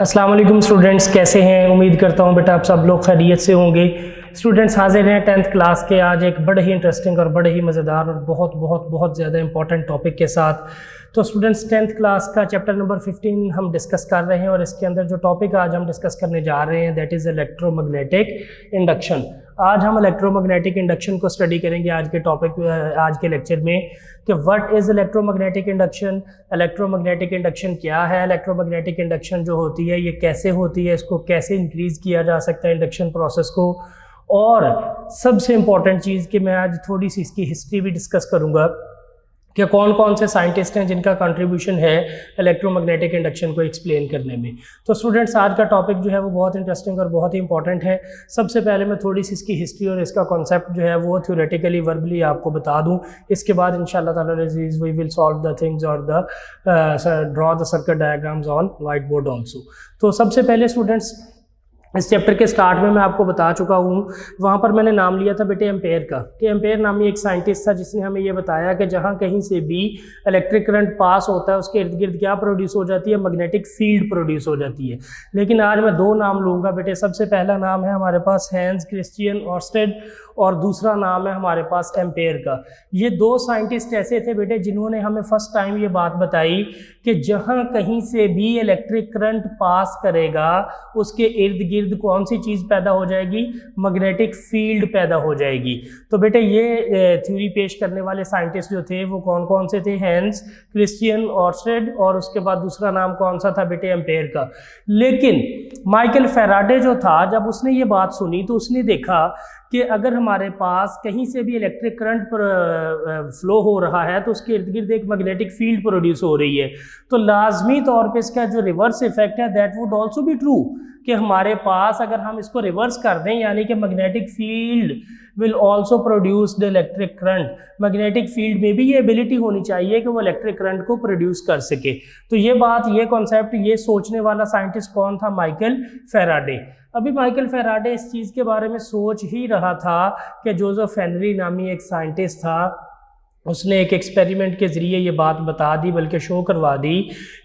अस्सलाम वालेकुम स्टूडेंट्स, कैसे हैं? उम्मीद करता हूं बेटा आप सब लोग खैरियत से होंगे। स्टूडेंट्स हाजिर हैं 10th क्लास के आज एक बड़े ही इंटरेस्टिंग और बड़े ही मज़ेदार और बहुत ज़्यादा इंपॉर्टेंट टॉपिक के साथ। तो स्टूडेंट्स 10th क्लास का चैप्टर नंबर 15 हम डिस्कस कर रहे हैं और इसके अंदर जो टॉपिक आज हम डिस्कस करने जा रहे हैं दैट इज़ इलेक्ट्रोमैग्नेटिक इंडक्शन। आज हम इलेक्ट्रोमैग्नेटिक इंडक्शन को स्टडी करेंगे आज के टॉपिक आज के लेक्चर में कि what is electromagnetic induction, electromagnetic induction क्या है, इलेक्ट्रोमैग्नेटिक इंडक्शन जो होती है ये कैसे होती है, इसको कैसे इंक्रीज़ किया जा सकता है इंडक्शन प्रोसेस को, और सबसे इम्पॉर्टेंट चीज़ कि मैं आज थोड़ी सी इसकी हिस्ट्री भी डिस्कस करूँगा कि कौन कौन से साइंटिस्ट हैं जिनका कंट्रीब्यूशन है इलेक्ट्रोमैग्नेटिक इंडक्शन को एक्सप्लेन करने में। तो स्टूडेंट्स आज का टॉपिक जो है वो बहुत इंटरेस्टिंग और बहुत ही इंपॉर्टेंट है। सबसे पहले मैं थोड़ी सी इसकी हिस्ट्री और इसका कॉन्सेप्ट जो है वो थ्योरेटिकली वर्बली आपको बता दूं। इसके बाद इंशाल्लाह ताला अज़ीज़ we will solve the things और the draw the circuit diagrams on white board also. तो सबसे पहले स्टूडेंट्स इस चैप्टर के स्टार्ट में मैं आपको बता चुका हूँ, वहाँ पर मैंने नाम लिया था बेटे एम्पेयर का, कि एम्पेयर नामी एक साइंटिस्ट था जिसने हमें ये बताया कि जहाँ कहीं से भी इलेक्ट्रिक करंट पास होता है उसके इर्द गिर्द क्या प्रोड्यूस हो जाती है, मैग्नेटिक फील्ड प्रोड्यूस हो जाती है। लेकिन आज मैं दो नाम लूँगा बेटे। सबसे पहला नाम है हमारे पास हैंस क्रिश्चियन ऑर्स्टेड और दूसरा नाम है हमारे पास एम्पेयर का। ये दो साइंटिस्ट ऐसे थे बेटे जिन्होंने हमें फर्स्ट टाइम ये बात बताई कि जहाँ कहीं से भी इलेक्ट्रिक करंट पास करेगा उसके इर्द गिर्द कौन सी चीज़ पैदा हो जाएगी, मैग्नेटिक फील्ड पैदा हो जाएगी। तो बेटे ये थ्योरी पेश करने वाले साइंटिस्ट जो थे वो कौन कौन से थे, हैंस क्रिश्चियन ऑर्स्टेड और उसके बाद दूसरा नाम कौन सा था बेटे, एम्पेयर का। लेकिन माइकल फैराडे जो था जब उसने ये बात सुनी तो उसने देखा कि अगर हमारे पास कहीं से भी इलेक्ट्रिक करंट फ्लो हो रहा है तो उसके इर्द गिर्द एक मैग्नेटिक फील्ड प्रोड्यूस हो रही है, तो लाजमी तौर पे इसका जो रिवर्स इफेक्ट है that would also be true, कि हमारे पास अगर हम इसको रिवर्स कर दें यानी कि magnetic field will also produce the electric current, magnetic field में भी ये एबिलिटी होनी चाहिए कि वो इलेक्ट्रिक करंट को प्रोड्यूस कर सके। तो ये बात, ये कॉन्सेप्ट, ये सोचने वाला साइंटिस्ट कौन था, माइकल फैराडे। अभी माइकल फैराडे इस चीज़ के बारे में सोच ही रहा था कि जोसेफ हेनरी नामी एक साइंटिस्ट था, उसने एक एक्सपेरिमेंट के ज़रिए ये बात बता दी, बल्कि शो करवा दी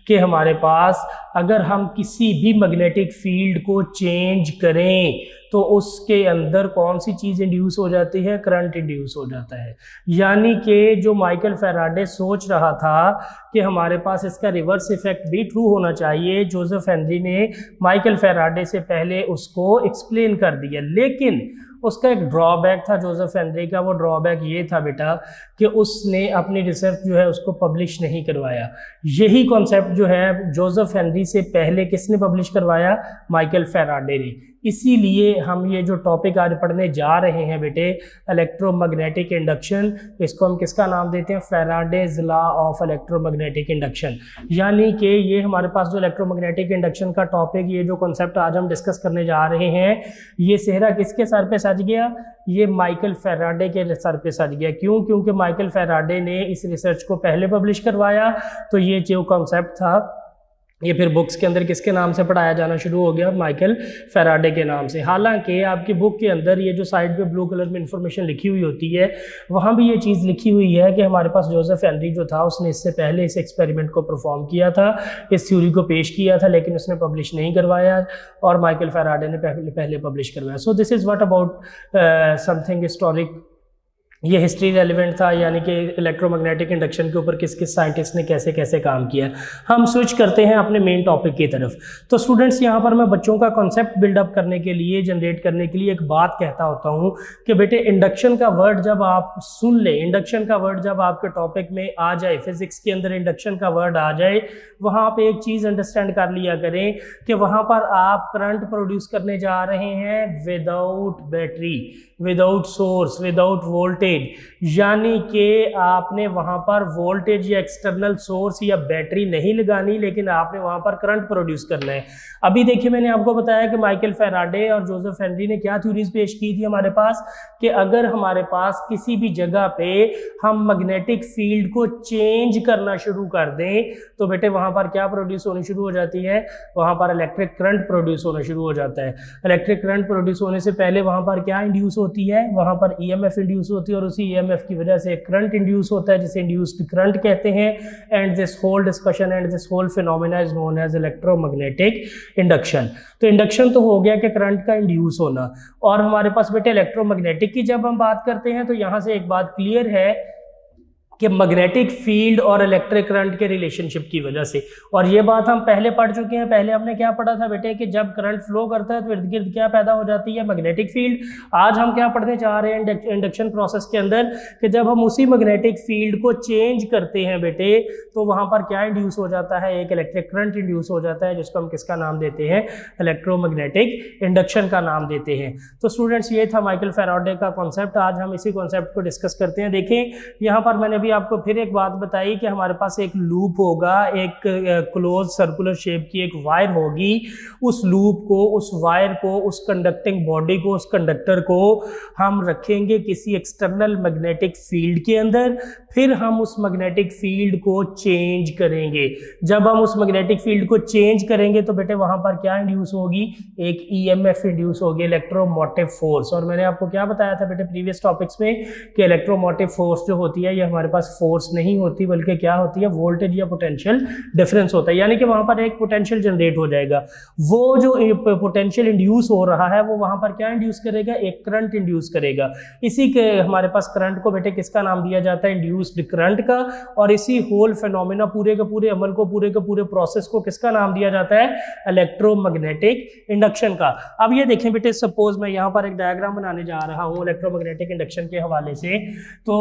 कि हमारे पास अगर हम किसी भी मैग्नेटिक फील्ड को चेंज करें तो उसके अंदर कौन सी चीज़ इंड्यूस हो जाती है, करंट इंड्यूस हो जाता है। यानी कि जो माइकल फैराडे सोच रहा था कि हमारे पास इसका रिवर्स इफेक्ट भी ट्रू होना चाहिए, जोसेफ हेनरी ने माइकल फैराडे से पहले उसको एक्सप्लेन कर दिया। लेकिन उसका एक ड्रॉबैक था जोसेफ हेनरी का। वो ड्रॉबैक ये था बेटा कि उसने अपनी रिसर्च जो है उसको पब्लिश नहीं करवाया। यही कॉन्सेप्ट जो है जोसेफ हेनरी से पहले किसने पब्लिश करवाया, माइकल फैराडे ने। इसीलिए हम ये जो टॉपिक आज पढ़ने जा रहे हैं बेटे इलेक्ट्रोमैग्नेटिक इंडक्शन, इसको हम किसका नाम देते हैं, Faraday's law of electromagnetic induction. यानी कि ये हमारे पास जो इलेक्ट्रोमैग्नेटिक इंडक्शन का टॉपिक, ये जो कॉन्सेप्ट आज हम डिस्कस करने जा रहे हैं, ये सेहरा किसके सर पे सज गया, ये माइकल फैराडे के सर पे सज गया। क्यों? क्योंकि माइकल फैराडे ने इस रिसर्च को पहले पब्लिश करवाया, तो ये जो कॉन्सेप्ट था ये फिर बुक्स के अंदर किसके नाम से पढ़ाया जाना शुरू हो गया, माइकल फैराडे के नाम से। हालांकि आपकी बुक के अंदर ये जो साइड पे ब्लू कलर में इंफॉर्मेशन लिखी हुई होती है वहाँ भी ये चीज़ लिखी हुई है कि हमारे पास जोसेफ हेनरी जो था उसने इससे पहले इस एक्सपेरिमेंट को परफॉर्म किया था, इस थ्योरी को पेश किया था, लेकिन उसने पब्लिश नहीं करवाया और माइकल फैराडे ने पहले पब्लिश करवाया। So this is what about something historic, ये हिस्ट्री रेलिवेंट था, यानी कि इलेक्ट्रोमैग्नेटिक इंडक्शन के ऊपर किस किस साइंटिस्ट ने कैसे कैसे काम किया। हम स्विच करते हैं अपने मेन टॉपिक की तरफ। तो स्टूडेंट्स यहाँ पर मैं बच्चों का कॉन्सेप्ट बिल्डअप करने के लिए, जनरेट करने के लिए एक बात कहता होता हूँ कि बेटे इंडक्शन का वर्ड जब आप सुन ले, इंडक्शन का वर्ड जब आपके टॉपिक में आ जाए, फिजिक्स के अंदर इंडक्शन का वर्ड आ जाए, वहाँ पर एक चीज़ अंडरस्टैंड कर लिया करें कि वहाँ पर आप करंट प्रोड्यूस करने जा रहे हैं without battery, without source, without voltage, यानी कि आपने वहां पर वोल्टेज या एक्सटर्नल सोर्स या बैटरी नहीं लगानी, लेकिन आपने वहां पर करंट प्रोड्यूस करना है। अभी देखिए मैंने आपको बताया कि माइकल फैराडे और जोसेफ हेनरी ने क्या थ्योरीज पेश की थी हमारे पास, कि अगर हमारे पास किसी भी जगह पे हम मैग्नेटिक फील्ड को चेंज करना शुरू कर दें तो बेटे वहां पर क्या प्रोड्यूस होनी शुरू हो जाती है, वहां पर इलेक्ट्रिक करंट प्रोड्यूस होना शुरू हो जाता है। इलेक्ट्रिक करंट प्रोड्यूस होने से पहले वहां पर क्या इंड्यूस होती है, वहां पर ईएमएफ इंड्यूस होती है और उसी ईएमएफ की वजह से करंट इंड्यूस होता है जिसे इंड्यूस्ड करंट कहते हैं। And this whole discussion and this whole phenomena is known as electromagnetic induction. तो इंडक्शन तो हो गया कि करंट का इंड्यूस होना, और हमारे पास बेटे इलेक्ट्रोमैग्नेटिक की जब हम बात करते हैं तो यहाँ से एक बात क्लियर है कि मैग्नेटिक फील्ड और इलेक्ट्रिक करंट के रिलेशनशिप की वजह से, और ये बात हम पहले पढ़ चुके हैं। पहले हमने क्या पढ़ा था बेटे कि जब करंट फ्लो करता है तो इर्द गिर्द क्या पैदा हो जाती है, मैग्नेटिक फील्ड। आज हम क्या पढ़ने जा रहे हैं इंडक्शन प्रोसेस के अंदर कि जब हम उसी मैग्नेटिक फील्ड को चेंज करते हैं बेटे तो वहाँ पर क्या इंड्यूस हो जाता है, एक इलेक्ट्रिक करंट इंड्यूस हो जाता है जिसको हम किसका नाम देते हैं, इलेक्ट्रोमैग्नेटिक इंडक्शन का नाम देते हैं। तो स्टूडेंट्स ये था माइकल फैराडे का कॉन्सेप्ट। आज हम इसी कॉन्सेप्ट को डिस्कस करते हैं। देखें यहाँ पर मैंने आपको फिर एक बात बताई कि हमारे पास एक लूप होगा, एक क्लोज सर्कुलर शेप की एक वायर होगी। उस लूप को, उस वायर को, उस कंडक्टिंग बॉडी को, उस कंडक्टर को हम रखेंगे किसी एक्सटर्नल मैग्नेटिक फील्ड के अंदर। फिर हम उस मैग्नेटिक फील्ड को चेंज करेंगे। जब हम उस मैग्नेटिक फील्ड को चेंज करेंगे तो बेटे वहां पर क्या इंड्यूस होगी, एक ईएमएफ इंड्यूस होगी, इलेक्ट्रोमोटिव फोर्स। और मैंने आपको क्या बताया था बेटे प्रीवियस टॉपिक्स में कि इलेक्ट्रोमोटिव फोर्स जो होती है ये हमारे पास फोर्स नहीं होती बल्कि क्या होती है, वोल्टेज या पोटेंशियल डिफरेंस होता है। यानी कि वहां पर एक पोटेंशियल जनरेट हो जाएगा। वो जो पोटेंशियल इंड्यूस हो रहा है वो वहां पर क्या इंड्यूस करेगा, एक करंट इंड्यूस करेगा। इसी के हमारे पास करंट को बेटे किसका नाम दिया जाता है, इंड्यूस्ड करंट का। और इसी होल फेनोमेना, पूरे के पूरे अमल को, पूरे के पूरे प्रोसेस को किसका नाम दिया जाता है, इलेक्ट्रोमैग्नेटिक इंडक्शन का। अब ये देखें बेटे, सपोज मैं यहाँ पर एक डायग्राम बनाने जा रहा हूँ इलेक्ट्रोमैग्नेटिक इंडक्शन के हवाले से। तो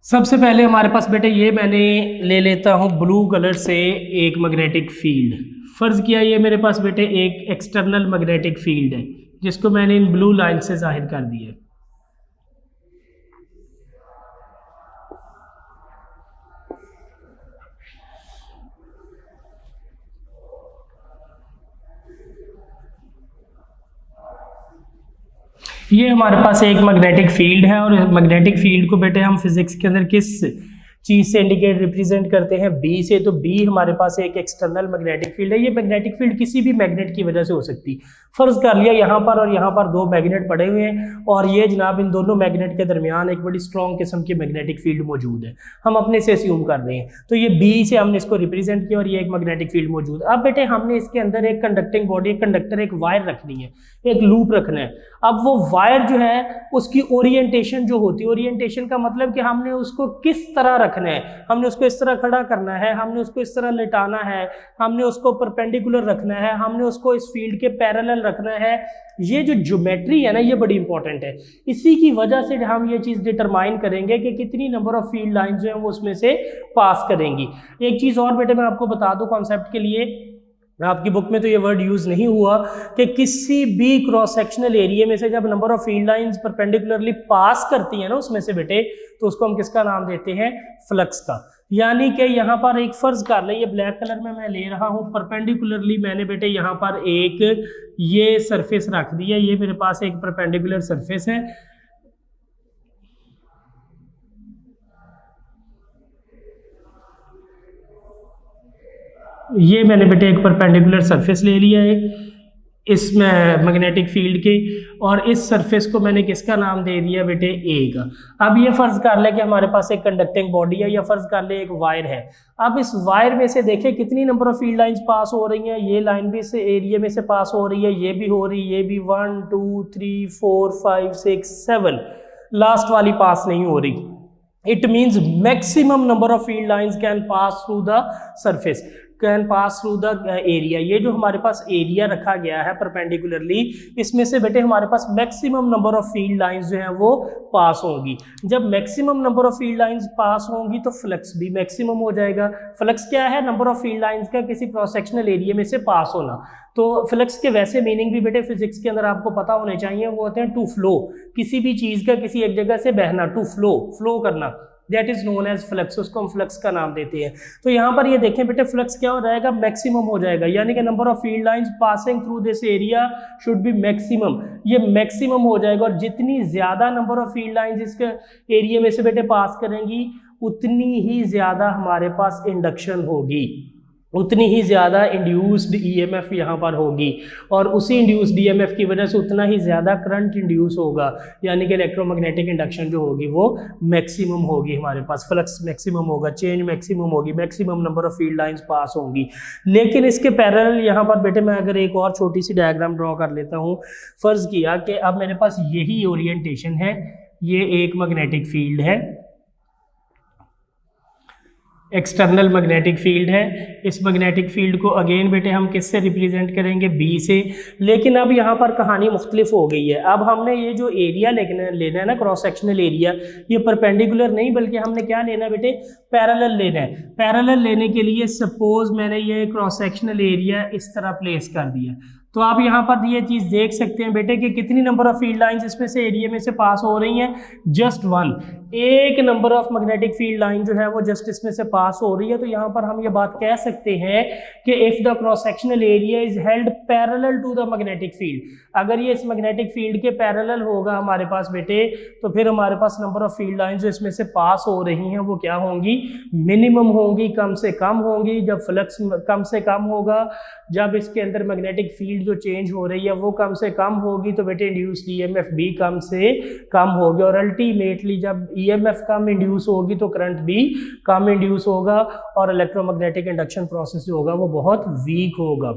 सबसे पहले हमारे पास बेटे ये मैंने ले लेता हूँ ब्लू कलर से एक मैग्नेटिक फील्ड। फर्ज किया ये मेरे पास बेटे एक एक्सटर्नल मैग्नेटिक फील्ड है जिसको मैंने इन ब्लू लाइन से जाहिर कर दिया। ये हमारे पास एक मैग्नेटिक फील्ड है और मैग्नेटिक फील्ड को बेटे हम फिजिक्स के अंदर किस चीज से इंडिकेट रिप्रेजेंट करते हैं, बी से। तो बी हमारे पास एक एक्सटर्नल मैग्नेटिक फील्ड है। ये मैग्नेटिक फील्ड किसी भी मैग्नेट की वजह से हो सकती। फर्ज कर लिया यहाँ पर और यहाँ पर दो मैग्नेट पड़े हुए हैं और ये जनाब इन दोनों मैग्नेट के दरमियान एक बड़ी स्ट्रॉन्ग किस्म की मैग्नेटिक फील्ड मौजूद है। हम अपने से अस्यूम कर रहे हैं, तो ये बी से हमने इसको रिप्रेजेंट किया और ये एक मैग्नेटिक फील्ड मौजूद है। अब बेटे हमने इसके अंदर एक कंडक्टिंग बॉडी, एक कंडक्टर, एक वायर रखनी है, एक लूप रखना है। अब वो वायर जो है उसकी ओरिएंटेशन जो होती है, ओरिएंटेशन का मतलब कि हमने उसको किस तरह रखना है, हमने उसको इस तरह खड़ा करना है, हमने उसको इस तरह लेटाना है, हमने उसको परपेंडिकुलर रखना है, हमने उसको इस फील्ड के पैरेलल रखना है। ये जो ज्योमेट्री है ना ये बड़ी इंपॉर्टेंट है। इसी की वजह से हम ये चीज़ डिटरमाइन करेंगे कि कितनी नंबर ऑफ फील्ड लाइंस जो है वो उसमें से पास करेंगी। एक चीज़ और बेटे मैं आपको बता दूं कॉन्सेप्ट के लिए, आपकी बुक में तो ये वर्ड यूज नहीं हुआ कि किसी भी क्रॉस सेक्शनल एरिया में से जब number of field lines perpendicularly pass करती है ना उसमें से बेटे, तो उसको हम किसका नाम देते हैं, फ्लक्स का। यानी कि यहाँ पर एक फर्ज कर ले, ये ब्लैक कलर में मैं ले रहा हूँ, परपेंडिकुलरली मैंने बेटे यहाँ पर एक ये सरफेस रख दी है, ये मेरे पास एक परपेंडिकुलर सरफेस है। ये मैंने बेटे एक परपेंडिकुलर सरफेस ले लिया है इसमें मैग्नेटिक फील्ड के, और इस सरफेस को मैंने किसका नाम दे दिया बेटे, ए का। अब ये फर्ज कर ले कि हमारे पास एक कंडक्टिंग बॉडी है, या फर्ज कर ले एक वायर है। अब इस वायर में से देखें कितनी नंबर ऑफ फील्ड लाइंस पास हो रही हैं। ये लाइन भी इस एरिया में से पास हो रही है, ये भी हो रही है, ये भी 1 2 3 4 5 6 7, लास्ट वाली पास नहीं हो रही। It means maximum number of field lines can pass through the surface, can pass through the area. ये जो हमारे पास एरिया रखा गया है परपेंडिकुलरली, इसमें से बेटे हमारे पास maximum number of field lines जो है वो पास होंगी। जब maximum number of field lines pass होंगी तो फ्लक्स भी मैक्सिमम हो जाएगा। फ्लक्स क्या है, नंबर ऑफ फील्ड लाइंस का किसी क्रॉस सेक्शनल एरिया में से पास होना। तो फ्लक्स के वैसे मीनिंग भी बेटे फिजिक्स के अंदर आपको पता होने चाहिए, वो होते हैं टू फ्लो, किसी भी चीज का किसी एक जगह से बहना, टू फ्लो करना, that is known as flux, उसको हम फ्लक्स का नाम देते हैं। तो यहाँ पर ये देखें बेटे फ्लक्स क्या हो जाएगा, मैक्सिमम हो जाएगा, यानी कि number of field lines passing through this area should be maximum, ये मैक्सिमम हो जाएगा। और जितनी ज्यादा नंबर ऑफ फील्ड लाइंस इसके एरिया में से बेटे पास करेंगी उतनी ही ज्यादा हमारे पास इंडक्शन होगी। उतनी ही ज़्यादा इंड्यूस्ड ईएमएफ यहाँ पर होगी, और उसी इंड्यूस्ड ईएमएफ की वजह से उतना ही ज़्यादा करंट इंड्यूस होगा, यानी कि इलेक्ट्रोमैग्नेटिक इंडक्शन जो होगी वो मैक्सिमम होगी, हमारे पास फ्लक्स मैक्सिमम होगा, चेंज मैक्सिमम होगी, maximum number of field lines pass होंगी। लेकिन इसके पैरेलल यहाँ पर बेटे मैं अगर एक और छोटी सी डायग्राम ड्रॉ कर लेता हूँ, फ़र्ज़ किया कि अब मेरे पास यही ओरिएंटेशन है, ये एक मैग्नेटिक फील्ड है, एक्सटर्नल मैग्नेटिक फील्ड है। इस मैग्नेटिक फील्ड को अगेन बेटे हम किससे रिप्रेजेंट करेंगे, बी से। लेकिन अब यहाँ पर कहानी मुख्तलिफ हो गई है। अब हमने ये जो एरिया लेना है ना, क्रॉस सेक्शनल एरिया, ये परपेंडिकुलर नहीं बल्कि हमने क्या लेना है बेटे, पैरेलल लेना है। पैरेलल लेने के लिए सपोज मैंने ये क्रॉस सेक्शनल एरिया इस तरह प्लेस कर दिया, तो आप यहाँ पर ये चीज़ देख सकते हैं बेटे कि कितनी नंबर ऑफ फील्ड लाइंस इसमें से एरिया में से पास हो रही हैं, जस्ट वन। एक number of magnetic field line जो है वो जस्ट इसमें से पास हो रही है। तो यहाँ पर हम ये बात कह सकते हैं कि if the cross sectional area is held parallel to the magnetic field, अगर ये इस मैग्नेटिक फील्ड के पैरेलल होगा हमारे पास बेटे, तो फिर हमारे पास नंबर ऑफ फील्ड लाइन जो इसमें से पास हो रही हैं वो क्या होंगी, मिनिमम होंगी, कम से कम होंगी। जब फ्लक्स कम से कम होगा, जब इसके अंदर मैग्नेटिक फील्ड जो चेंज हो रही है वो कम से कम होगी, तो बेटे इंड्यूस्ड ईएमएफ भी कम से कम होगी, और अल्टीमेटली जब ईएमएफ कम इंड्यूस होगी तो करंट भी कम इंड्यूस होगा, और इलेक्ट्रोमैग्नेटिक इंडक्शन प्रोसेस जो होगा वो बहुत वीक होगा।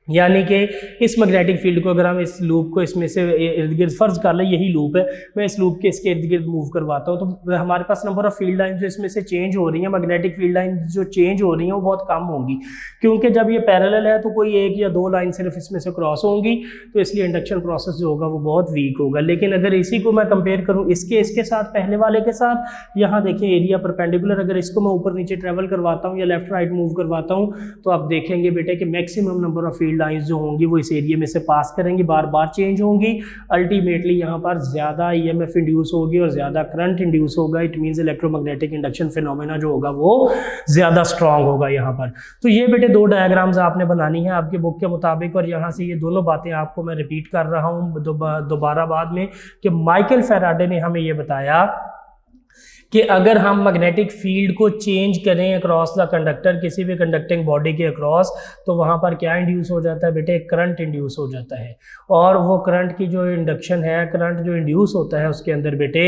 यानी कि इस मैग्नेटिक फील्ड को अगर हम इस लूप को इसमें से इर्द गिर्द, फर्ज कर लें यही लूप है, मैं इस लूप के इसके इर्द गिर्द मूव करवाता हूँ, तो हमारे पास नंबर ऑफ फील्ड लाइन जो इसमें से चेंज हो रही है, मैग्नेटिक फील्ड लाइन जो चेंज हो रही है वो बहुत कम होंगी, क्योंकि जब ये पैरेलल है तो कोई एक या दो लाइन सिर्फ इसमें से क्रॉस होंगी, तो इसलिए इंडक्शन प्रोसेस जो होगा वो बहुत वीक होगा। लेकिन अगर इसी को मैं कंपेयर करूँ इसके साथ, पहले वाले के साथ, यहाँ देखें एरिया परपेंडिकुलर, अगर इसको मैं ऊपर नीचे ट्रेवल करवाता हूँ या लेफ्ट राइट मूव करवाता हूँ, तो आप देखेंगे बेटे कि maximum number of field lines जो होंगी वो इस एरिया में से पास करेंगी, बार बार चेंज होंगी। अल्टीमेटली यहाँ पर ज्यादा ईएमएफ इंड्यूस होगी और ज्यादा करंट इंड्यूस होगा। It means electromagnetic induction phenomena जो होगा वो ज्यादा स्ट्रांग होगा यहाँ पर। तो ये बेटे दो डायग्राम्स आपने बनानी है आपके बुक के मुताबिक, और यहाँ से ये दोनों बातें आपको मैं रिपीट कर रहा हूँ दोबारा बाद में, कि माइकल फैराडे ने हमें ये बताया कि अगर हम मैग्नेटिक फील्ड को चेंज करें अक्रॉस द कंडक्टर, किसी भी कंडक्टिंग बॉडी के अक्रॉस, तो वहाँ पर क्या इंड्यूस हो जाता है बेटे, करंट इंड्यूस हो जाता है। और वो करंट की जो इंडक्शन है, करंट जो इंड्यूस होता है उसके अंदर बेटे,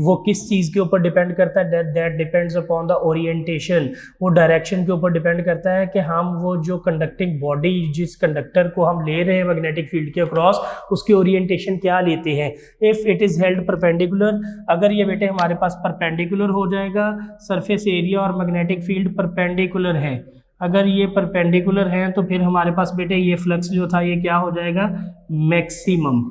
वो किस चीज़ के ऊपर डिपेंड करता है, that depends upon the orientation. वो डायरेक्शन के ऊपर डिपेंड करता है कि हम वो जो कंडक्टिंग बॉडी, जिस कंडक्टर को हम ले रहे हैं मैग्नेटिक फील्ड के अक्रॉस, उसकी ओरिएंटेशन क्या लेते हैं। If it is held perpendicular, अगर ये बेटे हमारे पास परपेंडिकुलर हो जाएगा, सरफेस एरिया और मैग्नेटिक फील्ड परपेंडिकुलर है, अगर ये परपेंडिकुलर है तो फिर हमारे पास बेटे ये फ्लक्स जो था ये क्या हो जाएगा, मैक्सिमम।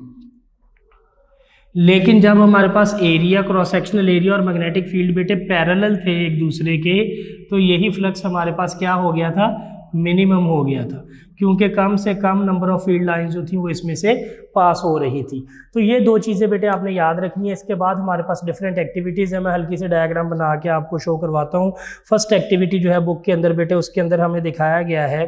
लेकिन जब हमारे पास एरिया, क्रॉस सेक्शनल एरिया और मैग्नेटिक फील्ड बेटे पैरेलल थे एक दूसरे के, तो यही फ्लक्स हमारे पास क्या हो गया था, मिनिमम हो गया था, क्योंकि कम से कम नंबर ऑफ फील्ड लाइंस जो थी वो इसमें से पास हो रही थी। तो ये दो चीज़ें बेटे आपने याद रखनी है। इसके बाद हमारे पास डिफरेंट एक्टिविटीज़ है, मैं हल्की से डायग्राम बना के आपको शो करवाता हूँ। फर्स्ट एक्टिविटी जो है बुक के अंदर बेटे, उसके अंदर हमें दिखाया गया है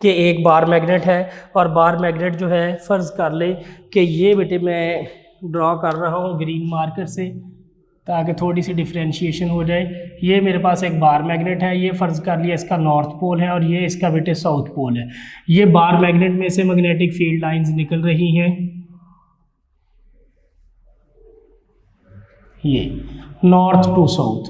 कि एक बार मैग्नेट है, और बार मैग्नेट जो है फ़र्ज़ कर ले कि ये बेटे मैं ड्रॉ कर रहा हूँ ग्रीन मार्कर से ताकि थोड़ी सी डिफ्रेंशिएशन हो जाए। ये मेरे पास एक बार मैग्नेट है, ये फ़र्ज़ कर लिया इसका नॉर्थ पोल है और ये इसका बेटे साउथ पोल है। ये बार मैग्नेट में से मैग्नेटिक फील्ड लाइंस निकल रही हैं, ये नॉर्थ टू साउथ।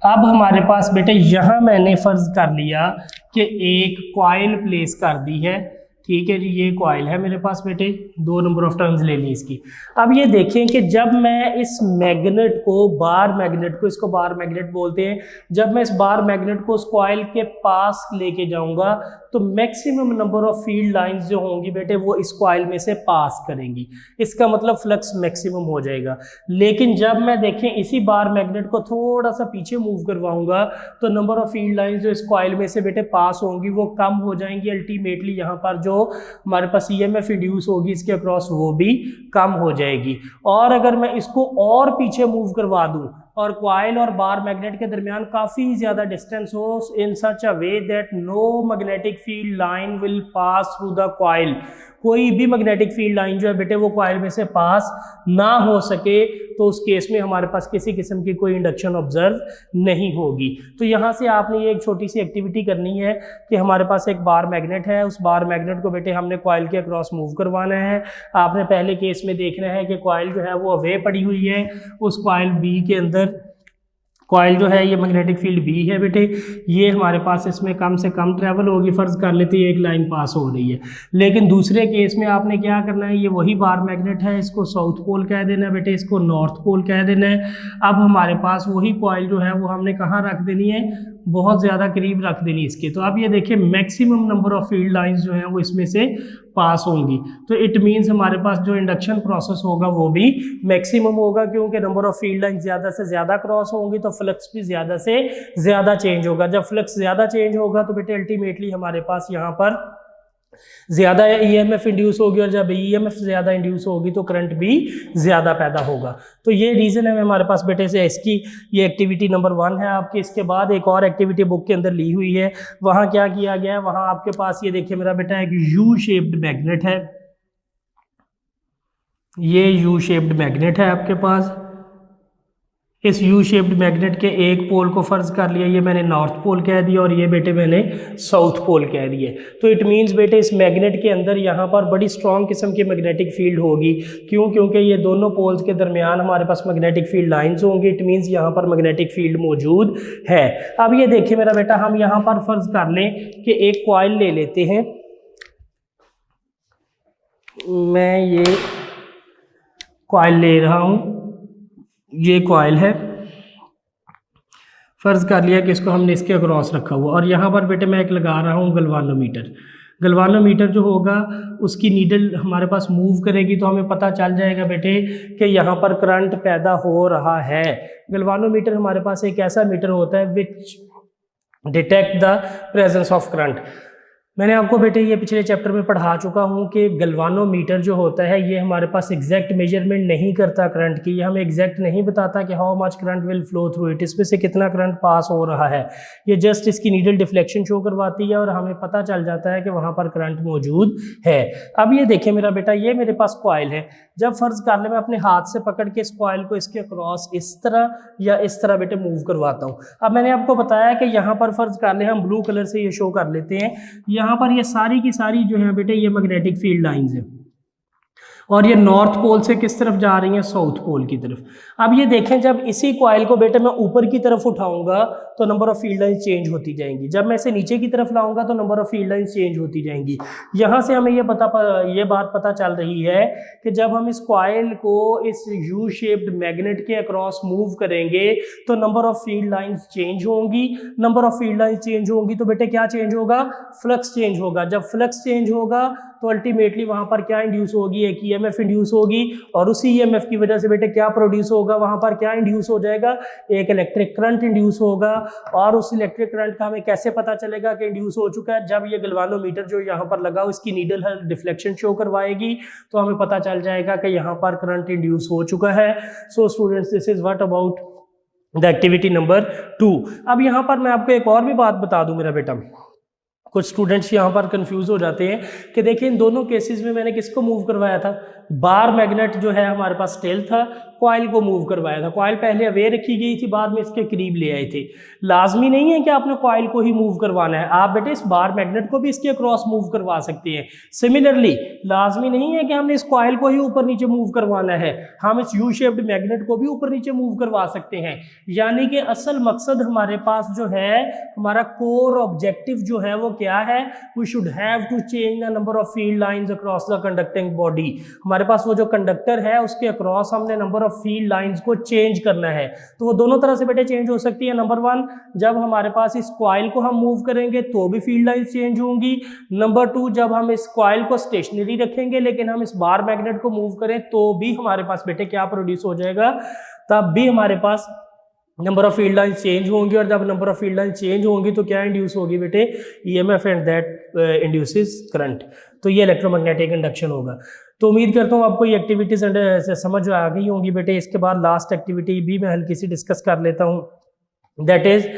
अब हमारे पास बेटे यहाँ मैंने फ़र्ज़ कर लिया कि एक कॉइल प्लेस कर दी है, ठीक है जी, ये कॉइल है मेरे पास बेटे, दो नंबर ऑफ टर्न्स ले ली इसकी। अब ये देखें कि जब मैं इस मैग्नेट को, बार मैग्नेट को, इसको बार मैग्नेट बोलते हैं, जब मैं इस बार मैग्नेट को उस कॉइल के पास लेके जाऊंगा तो maximum number of field lines जो होंगी बेटे वो इस कॉइल में से पास करेंगी, इसका मतलब फ्लक्स मैक्सिमम हो जाएगा। लेकिन जब मैं देखें इसी बार मैग्नेट को थोड़ा सा पीछे मूव करवाऊंगा तो नंबर ऑफ फील्ड लाइंस जो इस कॉइल में से बेटे पास होंगी वो कम हो जाएंगी। अल्टीमेटली यहाँ पर जो हमारे पास ईएमएफ इंड्यूस होगी इसके अक्रॉस वो भी कम हो जाएगी। और अगर मैं इसको और पीछे मूव करवा दूं और कॉइल और बार मैग्नेट के दरमियान काफ़ी ज़्यादा डिस्टेंस हो, in such a way that no magnetic field line will pass through the coil, कोई भी मैग्नेटिक फील्ड लाइन जो है बेटे वो कॉइल में से पास ना हो सके, तो उस केस में हमारे पास किसी किस्म की कोई इंडक्शन ऑब्जर्व नहीं होगी। तो यहाँ से आपने ये एक छोटी सी एक्टिविटी करनी है कि हमारे पास एक बार मैग्नेट है, उस बार मैग्नेट को बेटे हमने कॉइल के अक्रॉस मूव करवाना है। आपने पहले केस में देखना है कि कॉइल जो है वो अवे पड़ी हुई है, उस कॉइल बी के अंदर कॉइल जो है ये मैग्नेटिक फील्ड बी है बेटे, ये हमारे पास इसमें कम से कम ट्रैवल होगी, फर्ज कर लेते हैं एक लाइन पास हो रही है। लेकिन दूसरे केस में आपने क्या करना है, ये वही बार मैग्नेट है, इसको साउथ पोल कह देना है बेटे, इसको नॉर्थ पोल कह देना है। अब हमारे पास वही कॉइल जो है वो हमने कहाँ रख देनी है, बहुत ज़्यादा करीब रख देनी इसके। तो अब ये देखिए maximum number of field lines जो हैं वो इसमें से पास होंगी, तो इट मीन्स हमारे पास जो इंडक्शन प्रोसेस होगा वो भी मैक्सिमम होगा, क्योंकि नंबर ऑफ फील्ड लाइन ज़्यादा से ज़्यादा क्रॉस होंगी तो फ्लक्स भी ज़्यादा से ज़्यादा चेंज होगा। जब फ्लक्स ज़्यादा चेंज होगा तो बेटे अल्टीमेटली हमारे पास यहाँ पर ज़्यादा ईएमएफ इंड्यूस होगी, और जब ईएमएफ ज़्यादा इंड्यूस होगी तो करंट भी ज़्यादा पैदा होगा। तो ये रीज़न है हमारे पास बेटे से इसकी ये एक्टिविटी नंबर 1 है आपकी। इसके बाद एक और एक्टिविटी बुक के अंदर ली हुई है, वहाँ क्या किया गया है, वहाँ आपके पास ये देखिए मेरा बेटा एक यू शेप्ड मैग्नेट है, ये यू शेप्ड मैग्नेट है आपके पास। इस यू शेप्ड मैग्नेट के एक पोल को फर्ज कर लिया, ये मैंने नॉर्थ पोल कह दिया, और ये बेटे मैंने साउथ पोल कह दिए। तो इट मींस बेटे इस मैग्नेट के अंदर यहाँ पर बड़ी स्ट्रॉन्ग किस्म की मैग्नेटिक फील्ड होगी। क्यों? क्योंकि ये दोनों पोल्स के दरमियान हमारे पास मैग्नेटिक फील्ड लाइंस होंगी। इट मींस यहाँ पर मैग्नेटिक फील्ड मौजूद है। अब ये देखिए मेरा बेटा, हम यहाँ पर फर्ज कर लें कि एक कॉइल ले लेते हैं, मैं ये कॉइल ले रहा हूँ, ये कॉइल है, फर्ज कर लिया कि इसको हमने इसके अक्रॉस रखा हुआ, और यहाँ पर बेटे मैं एक लगा रहा हूँ गलवानोमीटर। गलवानोमीटर जो होगा उसकी नीडल हमारे पास मूव करेगी तो हमें पता चल जाएगा बेटे कि यहाँ पर करंट पैदा हो रहा है। गलवानोमीटर हमारे पास एक ऐसा मीटर होता है विच detect the presence of current. मैंने आपको बेटे ये पिछले चैप्टर में पढ़ा चुका हूँ कि गलवानोमीटर जो होता है ये हमारे पास एग्जैक्ट मेजरमेंट नहीं करता करंट की, ये हमें एग्जैक्ट नहीं बताता कि how much current will flow through it, इसमें से कितना करंट पास हो रहा है। ये जस्ट इसकी नीडल डिफ्लेक्शन शो करवाती है और हमें पता चल जाता है कि वहाँ पर करंट मौजूद है। अब ये देखिए मेरा बेटा, ये मेरे पास कॉइल है, जब फर्ज कर ले मैं अपने हाथ से पकड़ के इस कॉइल को इसके अक्रॉस इस तरह या इस तरह बेटे मूव करवाता हूँ। अब मैंने आपको बताया कि यहाँ पर फर्ज कर ले हम ब्लू कलर से ये शो कर लेते हैं, यहाँ पर ये सारी की सारी जो है बेटे ये मैग्नेटिक फील्ड लाइंस है, और ये नॉर्थ पोल से किस तरफ जा रही हैं, साउथ पोल की तरफ। अब ये देखें, जब इसी कॉइल को बेटे मैं ऊपर की तरफ उठाऊंगा तो number of field lines change होती जाएंगी, जब मैं इसे नीचे की तरफ लाऊंगा तो number of field lines change होती जाएंगी। यहाँ से हमें ये बात पता चल रही है कि जब हम इस कॉइल को इस यू शेप्ड मैग्नेट के अक्रॉस मूव करेंगे तो number of field lines change होंगी। Number of field lines change होंगी तो बेटे क्या चेंज होगा, फ्लक्स चेंज होगा। जब फ्लक्स चेंज होगा तो अल्टीमेटली वहां पर क्या इंड्यूस होगी, एक ईएमएफ इंड्यूस होगी, और उसी ईएमएफ की वजह से बेटे क्या प्रोड्यूस होगा, वहां पर क्या इंड्यूस हो जाएगा, एक इलेक्ट्रिक करंट इंड्यूस होगा। और उस इलेक्ट्रिक करंट का हमें कैसे पता चलेगा कि इंड्यूस हो चुका है, जब ये गलवानोमीटर जो यहाँ पर लगा इसकी नीडल डिफ्लेक्शन शो करवाएगी तो हमें पता चल जाएगा कि यहाँ पर करंट इंड्यूस हो चुका है। So students, this is what about the activity number 2। अब यहाँ पर मैं आपको एक और भी बात बता दूं मेरा बेटा, कुछ स्टूडेंट्स यहाँ पर कंफ्यूज हो जाते हैं कि देखिए इन दोनों केसेस में मैंने किसको मूव करवाया था, बार मैग्नेट जो है हमारे पास टेल था, कॉइल को मूव करवाया था। कॉइल पहले अवे रखी गई थी, बाद में इसके करीब ले आए थे। लाजमी नहीं है कि आपने कॉइल को ही मूव करवाना है, आप बेटे इस बार मैग्नेट को भी इसके अक्रॉस मूव करवा सकते हैं। सिमिलरली लाजमी नहीं है कि हमने इस कॉइल को ही ऊपर नीचे मूव करवाना है, हम इस यू शेप्ड मैग्नेट को भी ऊपर नीचे मूव करवा सकते हैं। यानी कि असल मकसद हमारे पास जो है, हमारा कोर ऑब्जेक्टिव जो है वो क्या है, we should have to change the number of field lines across the conducting body. हमारे पास वो जो कंडक्टर है उसके अक्रॉस हमने नंबर ऑफ फील्ड लाइंस को चेंज करना है। तो वो दोनों तरह से बेटे चेंज हो सकती है। नंबर 1, जब हमारे पास इस कॉइल को हम मूव करेंगे तो भी फील्ड लाइंस चेंज होंगी। नंबर 2, जब हम इस कॉइल को स्टेशनरी रखेंगे लेकिन हम इस बार मैग्नेट को मूव करें तो भी हमारे पास बेटे क्या प्रोड्यूस हो जाएगा, तब भी हमारे पास number of field lines change होंगी। और जब number of field lines change होंगी तो क्या इंड्यूस होगी बेटे, EMF, and that induces current. तो ये इलेक्ट्रोमैग्नेटिक इंडक्शन होगा। तो उम्मीद करता हूँ आपको ये एक्टिविटीज समझ आ गई होंगी बेटे। इसके बाद लास्ट एक्टिविटी भी मैं हल्की सी डिस्कस कर लेता हूँ, दैट इज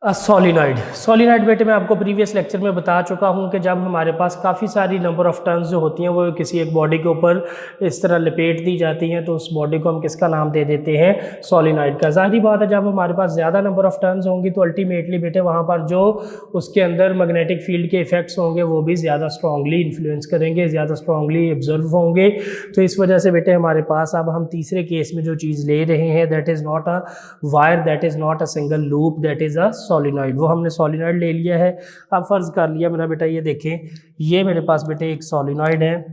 सोलिनॉइड बेटे मैं आपको प्रीवियस लेक्चर में बता चुका हूं कि जब हमारे पास काफ़ी सारी नंबर ऑफ टर्न्स जो होती हैं वो किसी एक बॉडी के ऊपर इस तरह लपेट दी जाती हैं तो उस बॉडी को हम किसका नाम दे देते हैं, सोलिनॉइड का। ज़ाहिर बात है जब हमारे पास ज़्यादा नंबर ऑफ टर्न्स होंगी तो अल्टीमेटली बेटे वहाँ पर जो उसके अंदर मैग्नेटिक फील्ड के इफेक्ट्स होंगे वो भी ज़्यादा स्ट्रांगली इन्फ्लुएंस करेंगे, ज़्यादा स्ट्रांगली ऑब्जर्व होंगे। तो इस वजह से बेटे हमारे पास अब हम तीसरे केस में जो चीज़ ले रहे हैं that is not a wire, that is not a single loop, that is a solenoid. वो हमने सोलिनॉइड ले लिया है। अब फर्ज कर लिया मेरा बेटा, ये देखें ये मेरे पास बेटे एक सोलिनॉइड है,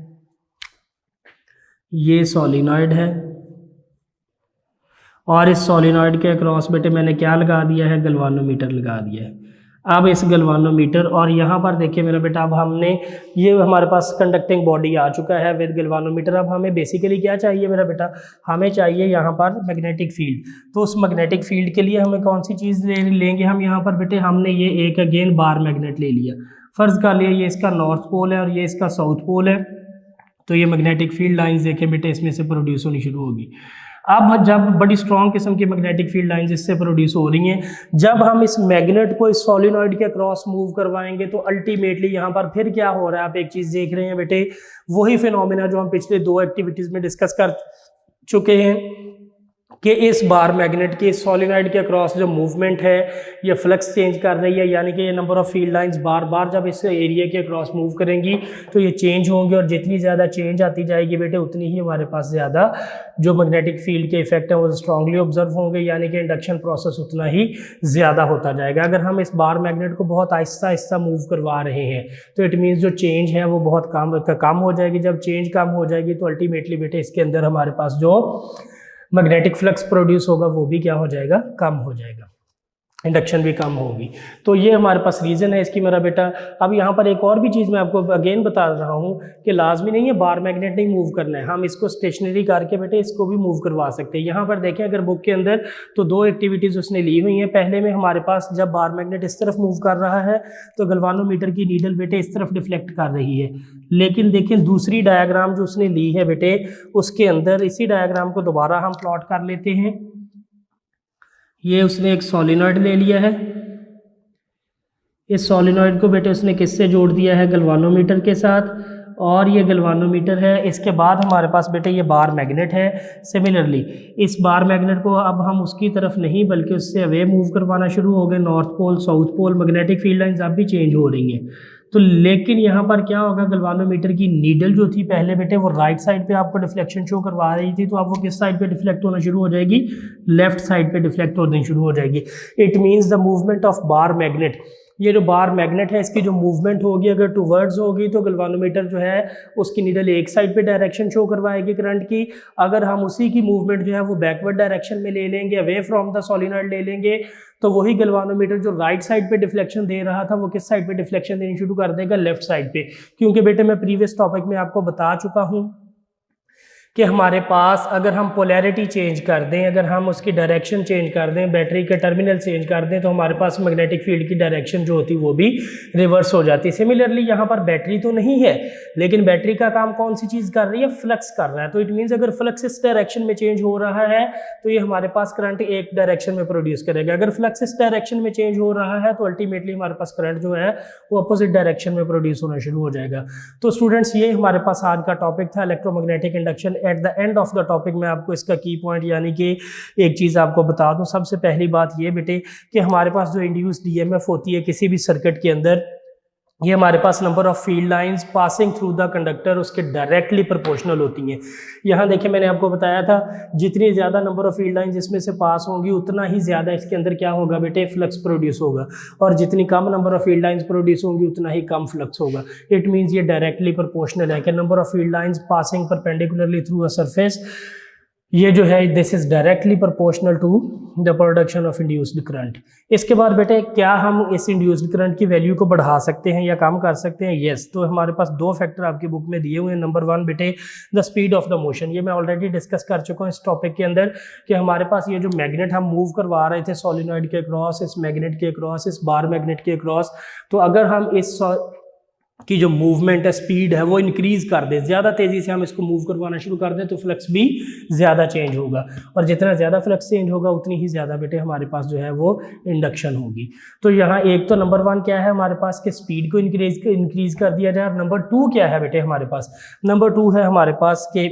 ये सोलिनॉइड है और इस सोलिनॉइड के अक्रॉस बेटे मैंने क्या लगा दिया है, गलवानोमीटर लगा दिया है। अब इस गलवानोमीटर और यहाँ पर देखिए मेरा बेटा, अब हमने ये हमारे पास कंडक्टिंग बॉडी आ चुका है विद गलवानोमीटर। अब हमें बेसिकली क्या चाहिए मेरा बेटा, हमें चाहिए यहाँ पर मैग्नेटिक फील्ड। तो उस मैग्नेटिक फील्ड के लिए हमें कौन सी चीज़ लेंगे हम यहाँ पर बेटे, हमने ये एक अगेन बार मैग्नेट ले लिया। फ़र्ज़ कर लिया ये इसका नॉर्थ पोल है और ये इसका साउथ पोल है। तो ये मैग्नेटिक फील्ड लाइन्स देखें बेटे इसमें से प्रोड्यूस होनी शुरू होगी। अब जब बड़ी स्ट्रॉन्ग किस्म की मैग्नेटिक फील्ड लाइंस इससे प्रोड्यूस हो रही हैं, जब हम इस मैग्नेट को इस सोलिनॉइड के क्रॉस मूव करवाएंगे तो अल्टीमेटली यहाँ पर फिर क्या हो रहा है, आप एक चीज़ देख रहे हैं बेटे, वही फिनोमेना जो हम पिछले दो एक्टिविटीज़ में डिस्कस कर चुके हैं कि इस बार मैग्नेट के सोलिनॉइड के अक्रॉस जो मूवमेंट है ये फ्लक्स चेंज कर रही है, यानी कि ये नंबर ऑफ फील्ड लाइंस बार बार जब इस एरिया के अक्रॉस मूव करेंगी तो ये चेंज होंगे और जितनी ज़्यादा चेंज आती जाएगी बेटे उतनी ही हमारे पास ज़्यादा जो मैग्नेटिक फील्ड के इफेक्ट हैं वो स्ट्रांगली ऑब्जर्व होंगे, यानी कि इंडक्शन प्रोसेस उतना ही ज़्यादा होता जाएगा। अगर हम इस बार मैग्नेट को बहुत आहिस्ता आहिस्ता मूव करवा रहे हैं तो इट मीन्स जो चेंज है वो बहुत कम हो जाएगी। जब चेंज कम हो जाएगी तो अल्टीमेटली बेटे इसके अंदर हमारे पास जो मैग्नेटिक फ्लक्स प्रोड्यूस होगा वो भी क्या हो जाएगा, कम हो जाएगा, इंडक्शन भी कम होगी। तो ये हमारे पास रीज़न है इसकी मेरा बेटा। अब यहाँ पर एक और भी चीज़ मैं आपको अगेन बता रहा हूँ कि लाजमी नहीं है बार मैग्नेट नहीं मूव करना है, हम इसको स्टेशनरी करके बेटे इसको भी मूव करवा सकते हैं। यहाँ पर देखें अगर बुक के अंदर तो दो एक्टिविटीज़ उसने ली हुई हैं। पहले में हमारे पास जब बार मैग्नेट इस तरफ मूव कर रहा है तो गलवानोमीटर की नीडल बेटे इस तरफ डिफ्लेक्ट कर रही है, लेकिन देखें दूसरी डायग्राम जो उसने ली है बेटे उसके अंदर इसी डायग्राम को दोबारा हम प्लॉट कर लेते हैं। ये उसने एक सोलिनॉइड ले लिया है, इस सोलिनॉइड को बेटे उसने किससे जोड़ दिया है, गलवानोमीटर के साथ, और ये गलवानोमीटर है। इसके बाद हमारे पास बेटे ये बार मैग्नेट है। सिमिलरली इस बार मैग्नेट को अब हम उसकी तरफ नहीं बल्कि उससे अवे मूव करवाना शुरू हो गए, north pole south pole, magnetic field lines अब भी चेंज हो रही हैं। तो लेकिन यहाँ पर क्या होगा, गलवानोमीटर की नीडल जो थी पहले बेटे वो राइट साइड पे आपको डिफ्लेक्शन शो करवा रही थी, तो अब वो किस साइड पे डिफ्लेक्ट होना शुरू हो जाएगी, लेफ्ट साइड पे डिफ्लेक्ट होनी शुरू हो जाएगी। It means the movement of bar magnet, ये जो बार मैग्नेट है इसकी जो मूवमेंट होगी अगर टूवर्ड्स होगी तो गलवानोमीटर जो है उसकी नीडल एक साइड पे डायरेक्शन शो करवाएगी करंट की। अगर हम उसी की मूवमेंट जो है वो बैकवर्ड डायरेक्शन में ले लेंगे, अवे फ्रॉम द सोलिनॉइड ले लेंगे, तो वही गलवानोमीटर जो राइट साइड पे डिफ्लेक्शन दे रहा था वो किस साइड पे डिफ्लेक्शन देनी शुरू कर देगा, लेफ्ट साइड पे। क्योंकि बेटे मैं प्रीवियस टॉपिक में आपको बता चुका हूँ कि हमारे पास अगर हम पोलैरिटी चेंज कर दें, अगर हम उसकी डायरेक्शन चेंज कर दें, बैटरी के टर्मिनल चेंज कर दें, तो हमारे पास मैग्नेटिक फील्ड की डायरेक्शन जो होती वो भी रिवर्स हो जाती है। सिमिलरली यहाँ पर बैटरी तो नहीं है लेकिन बैटरी का काम कौन सी चीज़ कर रही है, फ्लक्स कर रहा है। तो इट मीन्स अगर फ्लक्स इस डायरेक्शन में चेंज हो रहा है तो ये हमारे पास करंट एक डायरेक्शन में प्रोड्यूस करेगा। अगर फ्लक्स इस डायरेक्शन में चेंज हो रहा है तो अल्टीमेटली हमारे पास करंट जो है वो अपोजिट डायरेक्शन में प्रोड्यूस होना शुरू हो जाएगा। तो स्टूडेंट्स ये हमारे पास आज का टॉपिक था electromagnetic induction. At the end of the topic में आपको इसका की पॉइंट यानी कि एक चीज़ आपको बता दूं। सबसे पहली बात ये बेटे कि हमारे पास जो इंड्यूस्ड ईएमएफ होती है किसी भी सर्किट के अंदर, ये हमारे पास number of field lines passing through the conductor उसके डायरेक्टली प्रोपोर्शनल होती हैं। यहाँ देखिए मैंने आपको बताया था जितनी ज़्यादा नंबर ऑफ फील्ड लाइंस इसमें से पास होंगी उतना ही ज़्यादा इसके अंदर क्या होगा बेटे, फ्लक्स प्रोड्यूस होगा, और जितनी कम number of field lines produce होंगी उतना ही कम फ्लक्स होगा। इट मीन्स ये डायरेक्टली प्रोपोर्शनल है कि number of field lines passing perpendicularly through a surface, ये जो है this is directly proportional to the production of induced current. इसके बाद बेटे क्या हम इस इंड्यूस्ड करंट की वैल्यू को बढ़ा सकते हैं या कम कर सकते हैं? यस। तो हमारे पास दो फैक्टर आपकी बुक में दिए हुए हैं। नंबर वन बेटे the speed of the motion, ये मैं ऑलरेडी डिस्कस कर चुका हूँ इस टॉपिक के अंदर कि हमारे पास ये जो मैग्नेट हम मूव करवा रहे थे सोलिनॉइड के क्रॉस, इस मैग्नेट के क्रॉस, इस बार मैग्नेट के क्रॉस, तो अगर हम इस कि जो मूवमेंट है, स्पीड है, वो इंक्रीज़ कर दे, ज़्यादा तेज़ी से हम इसको मूव करवाना शुरू कर दें तो फ्लक्स भी ज़्यादा चेंज होगा, और जितना ज़्यादा फ्लक्स चेंज होगा उतनी ही ज़्यादा बेटे हमारे पास जो है वो इंडक्शन होगी। तो यहाँ एक तो नंबर 1 क्या है हमारे पास कि स्पीड को इंक्रीज़ कर दिया जाए, और नंबर 2 क्या है बेटे हमारे पास, नंबर 2 है हमारे पास कि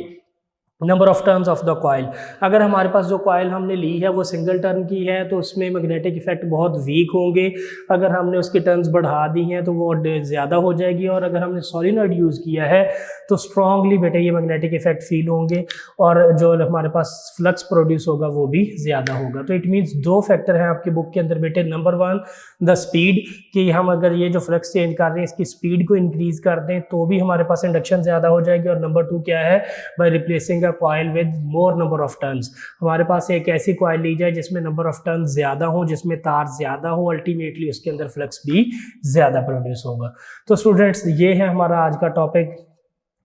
number of turns of the coil. अगर हमारे पास जो कॉइल हमने ली है वो सिंगल टर्न की है तो उसमें मैग्नेटिक इफेक्ट बहुत वीक होंगे, अगर हमने उसकी टर्न्स बढ़ा दी हैं तो वो ज़्यादा हो जाएगी, और अगर हमने सोलिनॉइड यूज़ किया है तो स्ट्रांगली बेटे ये मैग्नेटिक इफेक्ट फील होंगे, और जो हमारे पास फ्लक्स प्रोड्यूस होगा वो भी ज़्यादा होगा। तो इट मीन्स 2 फैक्टर हैं आपके बुक के अंदर बेटे, नंबर 1 द स्पीड, कि हम अगर ये जो फ्लक्स चेंज कर रहे हैं इसकी स्पीड को इंक्रीज़ कर दें तो भी हमारे पास इंडक्शन ज़्यादा हो जाएगी, और नंबर 2 क्या है, by replacing coil with more number of turns, हमारे पास एक ऐसी कॉइल ली जाए जिसमें नंबर ऑफ टर्न्स ज़्यादा हो, जिसमें तार ज़्यादा हो, अल्टीमेटली उसके अंदर फ्लक्स भी ज़्यादा प्रोड्यूस होगा। तो स्टूडेंट्स ये है हमारा आज का टॉपिक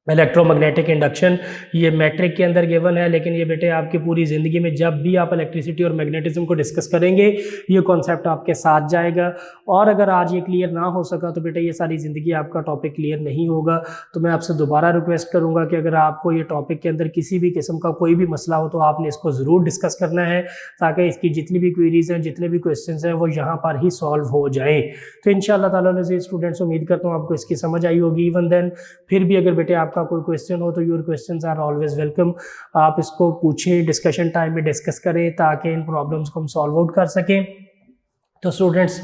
इलेक्ट्रोमैग्नेटिक इंडक्शन। ये मैट्रिक के अंदर गिवन है, लेकिन ये बेटे आपकी पूरी ज़िंदगी में जब भी आप इलेक्ट्रिसिटी और मैग्नेटिज्म को डिस्कस करेंगे ये कॉन्सेप्ट आपके साथ जाएगा, और अगर आज ये क्लियर ना हो सका तो बेटे ये सारी ज़िंदगी आपका टॉपिक क्लियर नहीं होगा। तो मैं आपसे दोबारा रिक्वेस्ट करूँगा कि अगर आपको ये टॉपिक के अंदर किसी भी किस्म का कोई भी मसला हो तो आपने इसको ज़रूर डिस्कस करना है, ताकि इसकी जितनी भी क्वेरीज़ हैं, जितने भी क्वेश्चन हैं वो यहाँ पर ही सॉल्व हो जाए। तो इंशाअल्लाह ताला स्टूडेंट्स उम्मीद करता हूँ आपको इसकी समझ आई होगी। इवन देन फिर भी अगर बेटे आपका कोई क्वेश्चन हो तो your questions are always welcome, आप इसको पूछें, डिस्कशन टाइम में डिस्कस करें ताकि इन प्रॉब्लम्स को हम सॉल्व आउट कर सकें। तो स्टूडेंट्स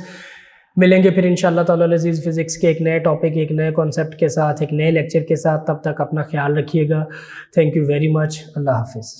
मिलेंगे फिर इंशाअल्लाह ताला अज़ीज़ फिज़िक्स के एक नए टॉपिक, एक नए कॉन्सेप्ट के साथ, एक नए लेक्चर के साथ। तब तक अपना ख्याल रखिएगा। Thank you very much. Allah हाफिज़।